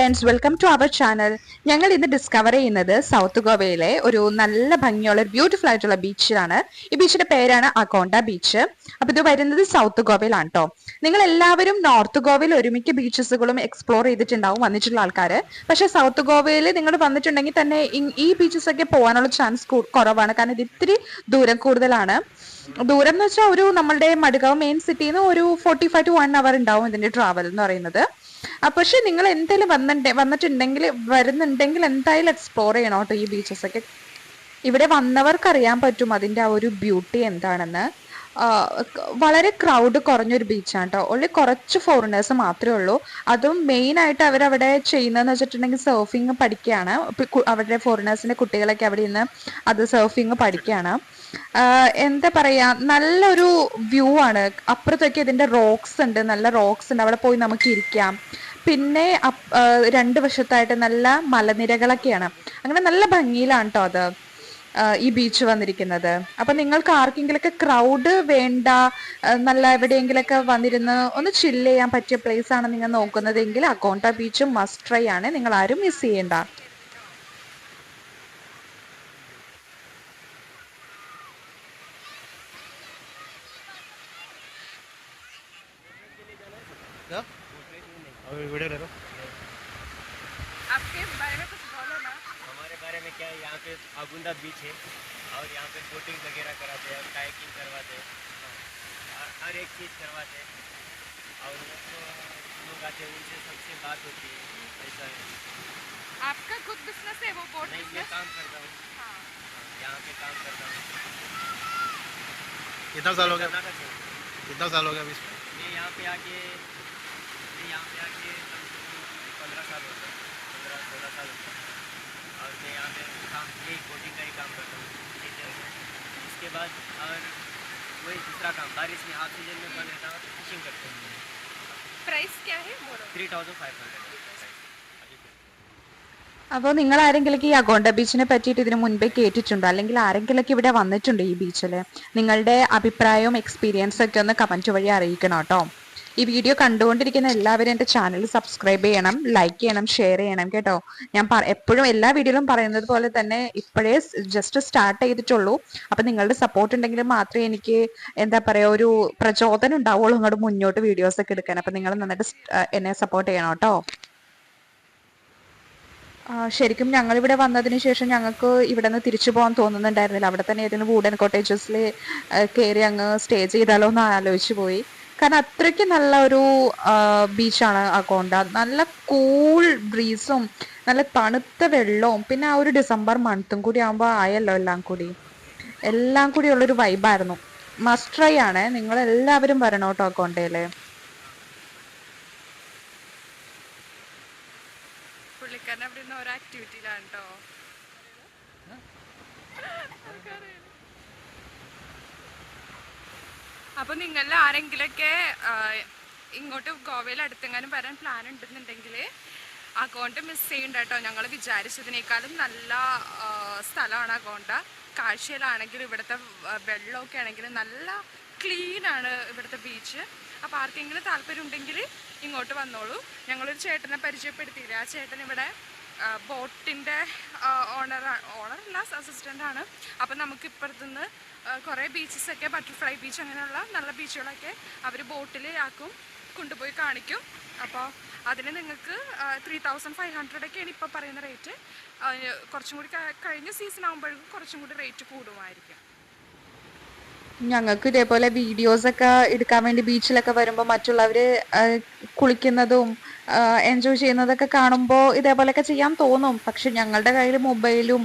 Friends, welcome to our channel. ഞങ്ങൾ ഇന്ന് discover ചെയ്യുന്നത് സൗത്ത് ഗോവയിലെ ഒരു നല്ല ഭംഗിയുള്ള ബ്യൂട്ടിഫുൾ ആയിട്ടുള്ള ബീച്ചിലാണ്. ഈ ബീച്ചിന്റെ പേരാണ് അക്കോണ്ട ബീച്ച്. അപ്പൊ ഇത് വരുന്നത് സൗത്ത് ഗോവയിലാണ് കേട്ടോ. നിങ്ങൾ എല്ലാവരും നോർത്ത് ഗോവയിൽ ഒരുമിക്ക ബീച്ചസുകളും എക്സ്പ്ലോർ ചെയ്തിട്ടുണ്ടാവും, വന്നിട്ടുള്ള ആൾക്കാര്. പക്ഷെ സൗത്ത് ഗോവയിൽ നിങ്ങൾ വന്നിട്ടുണ്ടെങ്കിൽ തന്നെ ഈ ബീച്ചസ് ഒക്കെ പോകാനുള്ള ചാൻസ് കുറവാണ്. കാരണം ഇത് ഇത്തിരി ദൂരം കൂടുതലാണ്. ദൂരം എന്ന് വെച്ചാൽ ഒരു നമ്മളുടെ മഡ്ഗാവ് മെയിൻ സിറ്റിയിൽ നിന്ന് ഒരു 45 to 1 hour ഉണ്ടാവും ഇതിന്റെ ട്രാവൽ എന്ന് പറയുന്നത്. പക്ഷെ നിങ്ങൾ എന്തായാലും വരുന്നുണ്ടെങ്കിൽ എന്തായാലും എക്സ്പ്ലോർ ചെയ്യണം കേട്ടോ ഈ ബീച്ചസ് ഒക്കെ. ഇവിടെ വന്നവർക്ക് അറിയാൻ പറ്റും അതിന്റെ ആ ഒരു ബ്യൂട്ടി എന്താണെന്ന്. വളരെ ക്രൗഡ് കുറഞ്ഞൊരു ബീച്ചാണ് കേട്ടോ. ഓൺലി കുറച്ച് ഫോറിനേഴ്സ് മാത്രമേ ഉള്ളൂ. അതും മെയിൻ ആയിട്ട് അവരവിടെ ചെയ്യുന്നതെന്ന് വെച്ചിട്ടുണ്ടെങ്കിൽ സർഫിങ് പഠിക്കുകയാണ്. അവരുടെ ഫോറിനേഴ്സിന്റെ കുട്ടികളൊക്കെ അവിടെ നിന്ന് അത് സർഫിങ് പഠിക്കുകയാണ്. എന്താ പറയാ, നല്ലൊരു വ്യൂ ആണ്. അപ്പുറത്തൊക്കെ ഇതിന്റെ റോക്സ് ഉണ്ട്, നല്ല റോക്സ് ഉണ്ട്, അവിടെ പോയി നമുക്ക് ഇരിക്കാം. പിന്നെ രണ്ട് വശത്തായിട്ട് നല്ല മലനിരകളൊക്കെയാണ്. അങ്ങനെ നല്ല ഭംഗിയിലാണ് കേട്ടോ അത് ഈ ബീച്ച് വന്നിരിക്കുന്നത്. അപ്പൊ നിങ്ങൾക്ക് ആർക്കെങ്കിലൊക്കെ ക്രൗഡ് വേണ്ട, നല്ല എവിടെയെങ്കിലൊക്കെ വന്നിരുന്ന് ഒന്ന് ചില്ല് ചെയ്യാൻ പറ്റിയ പ്ലേസ് ആണ് നിങ്ങൾ നോക്കുന്നതെങ്കിൽ അക്കോണ്ട ബീച്ച് മസ്റ്റ് ട്രൈ ആണ്. നിങ്ങൾ ആരും മിസ് ചെയ്യണ്ട. वीडियो ले लो। आपके बारे में कुछ बोलो ना। हमारे बारे में क्या है, यहाँ पे आगुंदा बीच है और यहाँ पे बोटिंग वगैरह कराते हैं और कायाकिंग करवाते हैं, हर एक चीज़ करवाते हैं। और लोग आते हैं, उनसे सबसे बात होती है, ऐसा है। आपका खुद बिजनेस है वो बोट नहीं, मैं बिजनेस? काम करता हूँ। हाँ। यहाँ पे काम करता हूँ। कितना साल हो गया? कर्नाटक से। कितना साल हो गया अभी इसमें? मैं यहाँ पे आके कम से कम 15 साल हो गए, 15-16 साल हो गए। और मैं यहाँ पे काम यही बोटिंग का ही काम करता हूँ। ठीक है, इसके बाद और वही दूसरा काम बारिश में हाफ सीजन में बंद रहता है, फिशिंग करते हैं। प्राइस क्या है बोलो? 3500 അപ്പോൾ നിങ്ങൾ ആരെങ്കിലൊക്കെ ഈ അഗോണ്ട ബീച്ചിനെ പറ്റിയിട്ട് ഇതിനു മുൻപേ കേട്ടിട്ടുണ്ടോ, അല്ലെങ്കിൽ ആരെങ്കിലൊക്കെ ഇവിടെ വന്നിട്ടുണ്ടോ ഈ ബീച്ചിൽ? നിങ്ങളുടെ അഭിപ്രായവും എക്സ്പീരിയൻസും ഒക്കെ ഒന്ന് കമന്റ് വഴി അറിയിക്കണം കേട്ടോ. ഈ വീഡിയോ കണ്ടുകൊണ്ടിരിക്കുന്ന എല്ലാവരും എൻ്റെ ചാനൽ സബ്സ്ക്രൈബ് ചെയ്യണം, ലൈക്ക് ചെയ്യണം, ഷെയർ ചെയ്യണം കേട്ടോ. ഞാൻ എപ്പോഴും എല്ലാ വീഡിയോയിലും പറയുന്നത് പോലെ തന്നെ ഇപ്പോഴേ ജസ്റ്റ് സ്റ്റാർട്ട് ചെയ്തിട്ടുള്ളൂ. അപ്പം നിങ്ങളുടെ സപ്പോർട്ട് ഉണ്ടെങ്കിൽ മാത്രമേ എനിക്ക് എന്താ പറയുക ഒരു പ്രചോദനം ഉണ്ടാവുള്ളൂ ഇങ്ങോട്ട് മുന്നോട്ട് വീഡിയോസ് ഒക്കെ എടുക്കാൻ. അപ്പം നിങ്ങൾ നന്നായിട്ട് എന്നെ സപ്പോർട്ട് ചെയ്യണം കേട്ടോ. ശരിക്കും ഞങ്ങളിവിടെ വന്നതിന് ശേഷം ഞങ്ങൾക്ക് ഇവിടെ നിന്ന് തിരിച്ചു പോകാൻ തോന്നുന്നുണ്ടായിരുന്നില്ല. അവിടെ തന്നെ ഏതെങ്കിലും വുഡൻ കോട്ടേജസിൽ കയറി അങ്ങ് സ്റ്റേ ചെയ്താലോ എന്ന് ആലോചിച്ച് പോയി. കാരണം അത്രയ്ക്ക് നല്ല ഒരു ബീച്ചാണ് അക്കോണ്ട. നല്ല കൂൾ ബ്രീസും നല്ല തണുത്ത വെള്ളവും പിന്നെ ആ ഒരു ഡിസംബർ മന്തും കൂടി ആകുമ്പോൾ ആയല്ലോ എല്ലാം കൂടി ഉള്ളൊരു വൈബായിരുന്നു. മസ്റ്റ് ട്രൈ ആണ്. നിങ്ങൾ എല്ലാവരും വരണം കേട്ടോ അക്കോണ്ടയില്. പുള്ളിക്കാരൻ അവിടെ നിന്ന് ഓരോ ആക്ടിവിറ്റിയിലാണ് കേട്ടോ. അപ്പൊ നിങ്ങളിൽ ആരെങ്കിലൊക്കെ ഇങ്ങോട്ട് ഗോവയിൽ അടുത്തെങ്ങാനും വരാൻ പ്ലാൻ ഉണ്ടെന്നുണ്ടെങ്കിൽ അക്കോണ്ട മിസ് ചെയ്യണ്ട കേട്ടോ. ഞങ്ങൾ വിചാരിച്ചതിനേക്കാളും നല്ല സ്ഥലമാണ് അക്കോണ്ട. കാഴ്ചയിലാണെങ്കിലും ഇവിടുത്തെ വെള്ളമൊക്കെ ആണെങ്കിലും നല്ല ക്ലീനാണ് ഇവിടുത്തെ ബീച്ച്. അപ്പോൾ ആർക്കെങ്കിലും താല്പര്യം ഉണ്ടെങ്കിൽ ഇങ്ങോട്ട് വന്നോളൂ. ഞങ്ങളൊരു ചേട്ടനെ പരിചയപ്പെടുത്തിയില്ല. ആ ചേട്ടൻ ഇവിടെ ബോട്ടിൻ്റെ ഓണറല്ല, അസിസ്റ്റൻ്റാണ്. അപ്പം നമുക്ക് ഇപ്പുറത്തുനിന്ന് കുറേ ബീച്ചസൊക്കെ, ബട്ടർഫ്ലൈ ബീച്ച് അങ്ങനെയുള്ള നല്ല ബീച്ചുകളൊക്കെ അവർ ബോട്ടിൽ ആക്കും, കൊണ്ടുപോയി കാണിക്കും. അപ്പോൾ അതിന് നിങ്ങൾക്ക് 3500 ഇപ്പോൾ പറയുന്ന റേറ്റ്. കുറച്ചും കൂടി കഴിഞ്ഞ സീസൺ ആകുമ്പോഴേക്കും കുറച്ചും കൂടി റേറ്റ് കൂടുമായിരിക്കും. ഞങ്ങൾക്ക് ഇതേപോലെ വീഡിയോസ് ഒക്കെ എടുക്കാൻ വേണ്ടി ബീച്ചിലൊക്കെ വരുമ്പോൾ മറ്റുള്ളവർ കുളിക്കുന്നതും എൻജോയ് ചെയ്യുന്നതൊക്കെ കാണുമ്പോൾ ഇതേപോലെയൊക്കെ ചെയ്യാൻ തോന്നും. പക്ഷെ ഞങ്ങളുടെ കയ്യിൽ മൊബൈലും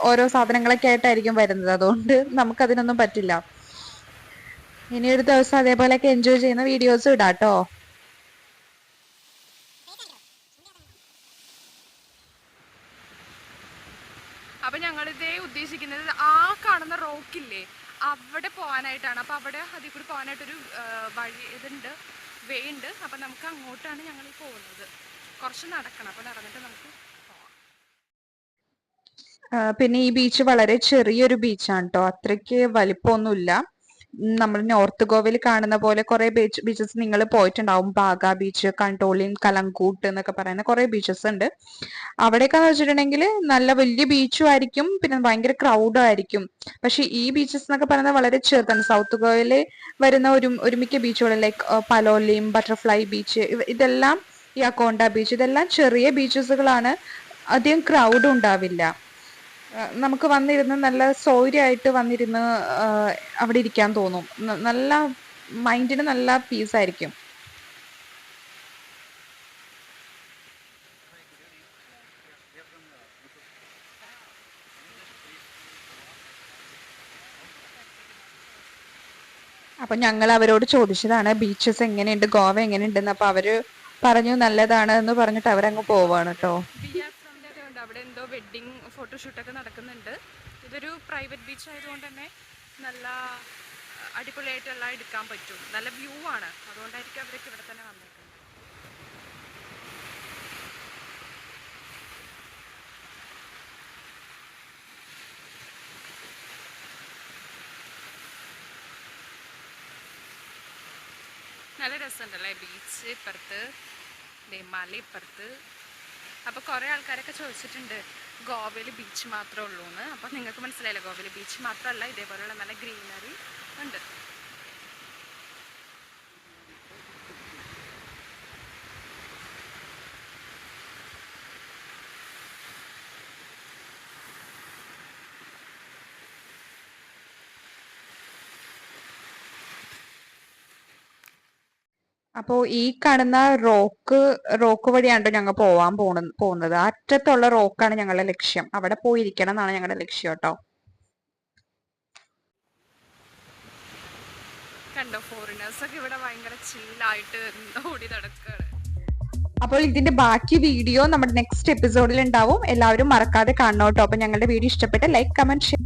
ഓരോ സാധനങ്ങളൊക്കെ ആയിട്ടായിരിക്കും വരുന്നത്. അതുകൊണ്ട് നമുക്കതിനൊന്നും പറ്റില്ല. ഇനിയൊരു ദിവസം അതേപോലെയൊക്കെ എൻജോയ് ചെയ്യുന്ന വീഡിയോസ് ഇടാട്ടോ. അപ്പം ഞങ്ങളിതേ ഉദ്ദേശിക്കുന്നത് ആ കാണുന്ന റോക്കില്ലേ അവിടെ പോകാനായിട്ടാണ്. അപ്പോൾ അവിടെ അതിൽ കൂടി പോകാനായിട്ടൊരു വഴി വേ ഉണ്ട്. അപ്പം നമുക്ക് അങ്ങോട്ടാണ് ഞങ്ങൾ ഈ പോകുന്നത്. കുറച്ച് നടക്കണം, അപ്പോൾ നടന്നിട്ട് നമുക്ക് പോവാം. പിന്നെ ഈ ബീച്ച് വളരെ ചെറിയൊരു ബീച്ചാണ് കേട്ടോ. അത്രയ്ക്ക് വലിപ്പമൊന്നുമില്ല. നമ്മൾ നോർത്ത് ഗോവയിൽ കാണുന്ന പോലെ കുറെ ബീച്ചസ് നിങ്ങൾ പോയിട്ടുണ്ടാവും. ബാഗ ബീച്ച്, കണ്ടോളിൻ, കലങ്കൂട്ട് എന്നൊക്കെ പറയുന്ന കുറെ ബീച്ചസ് ഉണ്ട്. അവിടെയൊക്കെ വെച്ചിട്ടുണ്ടെങ്കിൽ നല്ല വലിയ ബീച്ചും ആയിരിക്കും, പിന്നെ ഭയങ്കര ക്രൗഡും ആയിരിക്കും. പക്ഷെ ഈ ബീച്ചസ് എന്നൊക്കെ പറയുന്നത് വളരെ ചെറുതാണ്. സൗത്ത് ഗോവയിൽ വരുന്ന ഒരുമിക്ക ബീച്ചുകൾ ലൈക്ക് പലോലിം, ബട്ടർഫ്ലൈ ബീച്ച്, ഇതെല്ലാം, ഈ അക്കോണ്ട ബീച്ച്, ഇതെല്ലാം ചെറിയ ബീച്ചസുകളാണ്. അധികം ക്രൗഡ് ഉണ്ടാവില്ല. നമുക്ക് വന്നിരുന്ന് നല്ല സൗകര്യമായിട്ട് വന്നിരുന്ന് അവിടെ ഇരിക്കാൻ തോന്നും. നല്ല മൈൻഡിന് നല്ല പീസ് ആയിരിക്കും. അപ്പൊ ഞങ്ങൾ അവരോട് ചോദിച്ചതാണ് ബീച്ചസ് എങ്ങനെയുണ്ട്, ഗോവ എങ്ങനെയുണ്ടെന്ന്. അപ്പൊ അവര് പറഞ്ഞു നല്ലതാണ് എന്ന് പറഞ്ഞിട്ട് അവരങ്ങ് പോവാണ് കേട്ടോ. ഉണ്ട് അവിടെ എന്തോ വെഡ്ഡിങ് ഫോട്ടോഷൂട്ടൊക്കെ നടക്കുന്നുണ്ട്. ഇതൊരു പ്രൈവറ്റ് ബീച്ച് ആയതുകൊണ്ട് തന്നെ നല്ല അടിപൊളിയായിട്ടെല്ലാം എടുക്കാൻ പറ്റും. നല്ല വ്യൂ ആണ്, അതുകൊണ്ടായിരിക്കും അവരൊക്കെ ഇവിടെ തന്നെ വന്നേക്കുന്നത്. നല്ല രസമുണ്ടല്ലേ ബീച്ച് ഇപ്പുറത്ത്, മല ഇപ്പുറത്ത്. അപ്പോൾ കുറേ ആൾക്കാരൊക്കെ ചോദിച്ചിട്ടുണ്ട് ഗോവയിൽ ബീച്ച് മാത്രമേ ഉള്ളൂ എന്ന്. അപ്പോൾ നിങ്ങൾക്ക് മനസ്സിലായില്ല, ഗോവയിൽ ബീച്ച് മാത്രമല്ല, ഇതേപോലെയുള്ള നല്ല ഗ്രീനറി ഉണ്ട്. അപ്പോ ഈ കാണുന്ന റോക്ക് വഴിയാണ് ഞങ്ങൾ പോകുന്നത്. അറ്റത്തുള്ള റോക്കാണ് ഞങ്ങളുടെ ലക്ഷ്യം. അവിടെ പോയിരിക്കണം എന്നാണ് ഞങ്ങളുടെ ലക്ഷ്യം കേട്ടോ. കണ്ടോ, ഫോറിനേഴ്സൊക്കെ ഇവിടെ ഭയങ്കര ചില്ലായിട്ട് ഓടി നടക്കുകയാണ്. അപ്പോൾ ഇതിന്റെ ബാക്കി വീഡിയോ നമ്മുടെ നെക്സ്റ്റ് എപ്പിസോഡിൽ ഉണ്ടാവും. എല്ലാവരും മറക്കാതെ കാണണം കേട്ടോ. അപ്പൊ ഞങ്ങളുടെ വീഡിയോ ഇഷ്ടപ്പെട്ട ലൈക്ക്, കമന്റ്, ഷെയർ